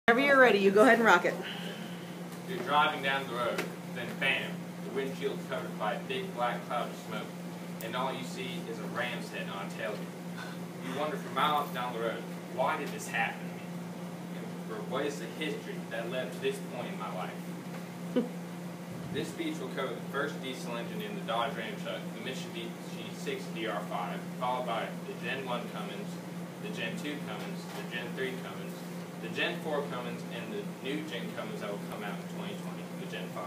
Whenever you're ready, you go ahead and rock it. You're driving down the road, then bam, the windshield's covered by a big black cloud of smoke, and all you see is a ram's head on a tailgate. You wonder for miles down the road, why did this happen to me? Or what is the history that led to this point in my life? This speech will cover the first diesel engine in the Dodge Ram truck, the Mitsubishi 6 DR5, followed by the Gen 1 Cummins, the Gen 2 Cummins, the Gen 3 Cummins, the Gen 4 Cummins, and the new Gen Cummins that will come out in 2020, the Gen 5.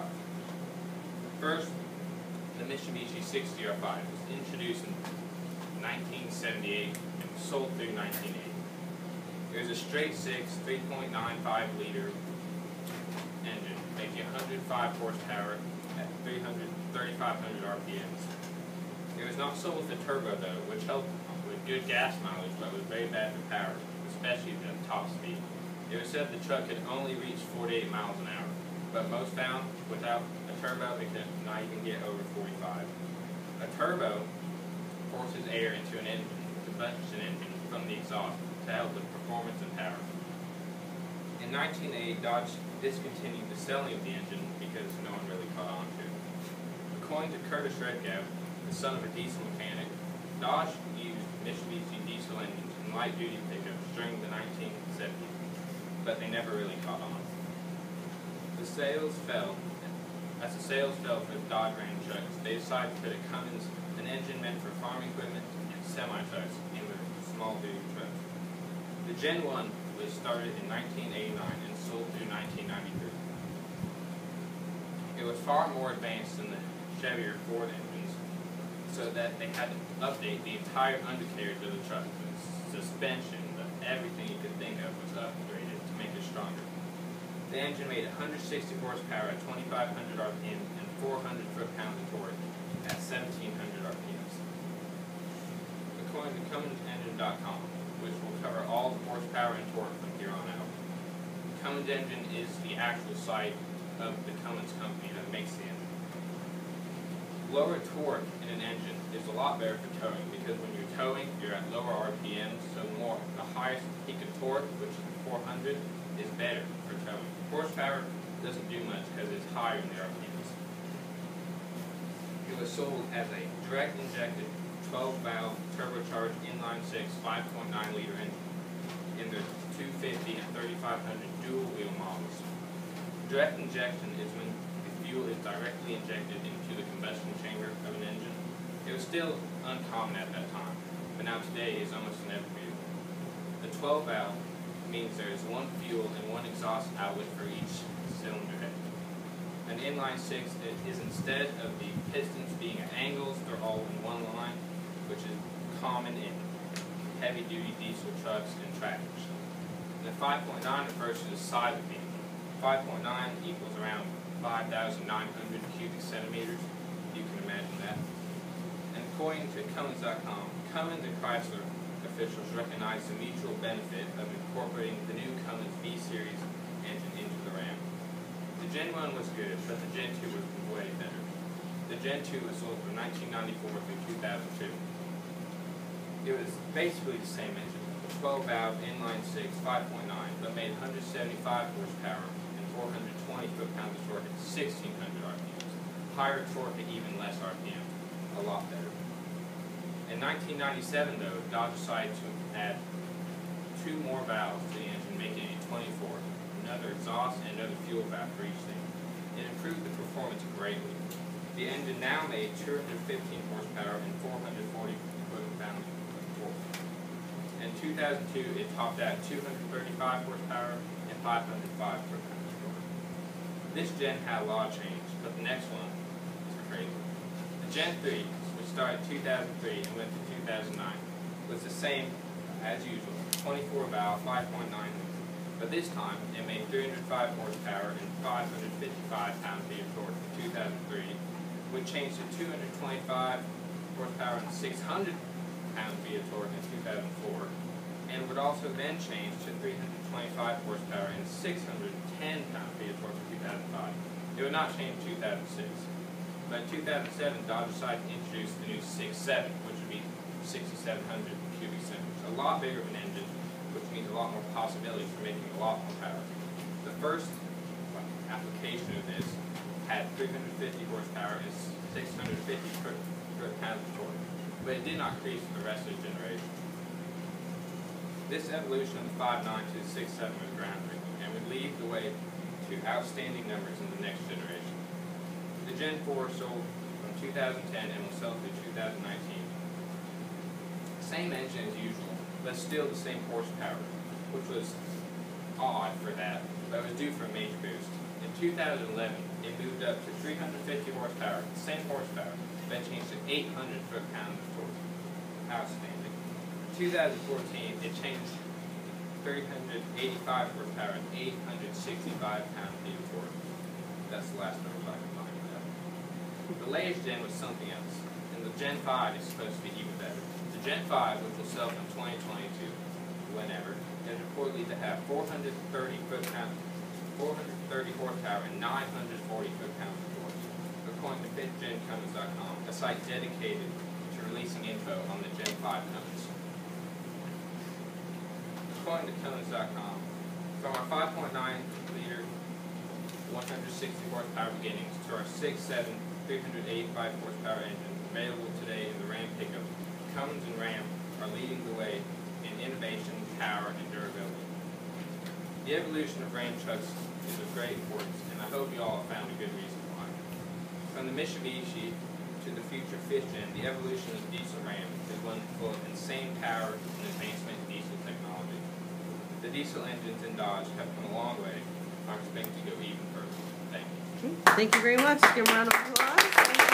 First, the Mitsubishi 6 DR5 was introduced in 1978 and sold through 1980. It was a straight 6, 3.95 liter engine, making 105 horsepower at 3,500 RPMs. It was not sold with a turbo though, which helped with good gas mileage, but was very bad for power, especially at top speed. It was said the truck could only reach 48 miles an hour, but most found without a turbo it could not even get over 45. A turbo forces air into an engine, combustion engine, from the exhaust to help with performance and power. In 1980, Dodge discontinued the selling of the engine because no one really caught on to it. According to Curtis Redgap, the son of a diesel mechanic, Dodge used Mitsubishi diesel engines in light-duty pickups during the 1970s, but they never really caught on. As the sales fell for the Dodge Ram trucks, they decided to put a Cummins, an engine meant for farm equipment and semi-trucks, in their small-duty trucks. The Gen 1 was started in 1989 and sold through 1993. It was far more advanced than the Chevy or Ford engines, so that they had to update the entire undercarriage of the truck. The suspension, everything you could think of was upgraded to make it stronger. The engine made 160 horsepower at 2,500 RPM and 400 foot-pounds of torque at 1,700 RPMs. According to CumminsEngine.com, which will cover all the horsepower and torque from here on out, the Cummins engine is the actual site of the Cummins company that makes the engine. Lower torque in an engine is a lot better for towing because when you're towing, you're at lower RPMs, so the highest peak of torque, which is 400, is better for towing. Horsepower doesn't do much because it's higher in the RPMs. It was sold as a direct injected 12-valve turbocharged inline-6 5.9 liter engine in the 250 and 3500 dual-wheel models. Direct injection is when the fuel is directly injected into the combustion chamber of an engine. It was still uncommon at that time, but now today it's almost in every vehicle. The 12-valve means there is one fuel and one exhaust outlet for each cylinder head. An inline-6 is instead of the pistons being at angles, they're all in one line, which is common in heavy-duty diesel trucks and tractors. And the 5.9 refers to the size of the engine. 5.9 equals around 5,900 cubic centimeters. You can imagine that. And according to Cummins.com, Cummins and Chrysler officials recognize the mutual benefit of incorporating the new Cummins V-Series engine into the Ram. The Gen 1 was good, but the Gen 2 was way better. The Gen 2 was sold from 1994 through 2002. It was basically the same engine, 12-valve inline-6 5.9, but made 175 horsepower and 420 foot-pounds of torque at 1,600 RPMs. Higher torque at even less RPM, a lot better. In 1997, though, Dodge decided to add 2 more valves to the engine, making it 24, another exhaust and another fuel valve for each thing. It improved the performance greatly. The engine now made 215 horsepower and 440 foot-pounds of torque. In 2002, it topped out 235 horsepower and 505 foot-pounds of torque. This gen had a lot of change, but the next one is crazy. The Gen 3, which started 2003 and went to 2009, was the same as usual, 24-valve 5.9 liter, but this time it made 305 horsepower and 555 pound-feet of torque in 2003, which changed to 225 horsepower and 600 pound-feet of torque in 2004, and would also then change to 325 horsepower and 610 pound-feet of torque in 2005. It would not change in 2006. But in 2007, Dodge decided to introduce the new 6.7, which would be 6,700 cubic centimeters. A lot bigger of an engine, which means a lot more possibilities for making a lot more power. first application of this had 350 horsepower and 650 foot-pounds of torque, but it did not increase for the rest of the generation. This evolution of the 5.9 to the 6.7 was groundbreaking and would lead the way to outstanding numbers in the next generation. The Gen 4 sold from 2010 and will sell through 2019. Same engine as usual, but still the same horsepower, which was odd for that, but it was due for a major boost. In 2011, it moved up to 350 horsepower, same horsepower, then changed to 800 foot-pounds of torque. Outstanding. In 2014, it changed 385 horsepower and 865 pound-feet of torque. That's the last number I can find for that. The latest gen was something else, and the Gen 5 is supposed to be even better. The Gen 5, which will sell in 2022, whenever, is reportedly to have 430 horsepower and 940 foot-pounds of torque, according to 5thGenCummins.com, a site dedicated to releasing info on the Gen 5 Cummins. According to Cummins.com, from our 5.9-liter 160 horsepower beginnings to our 6.7 385 horsepower engine available today in the Ram pickup, Cummins and Ram are leading the way in innovation, power, and durability. The evolution of Ram trucks is of great importance, and I hope you all have found a good reason why. From the Mitsubishi to the future 5th Gen, the evolution of diesel Ram is one full of insane power and advancement in diesel technology. The diesel engines in Dodge have come a long way. I'm expecting to go even further. Thank you. Thank you very much. Give a round of applause.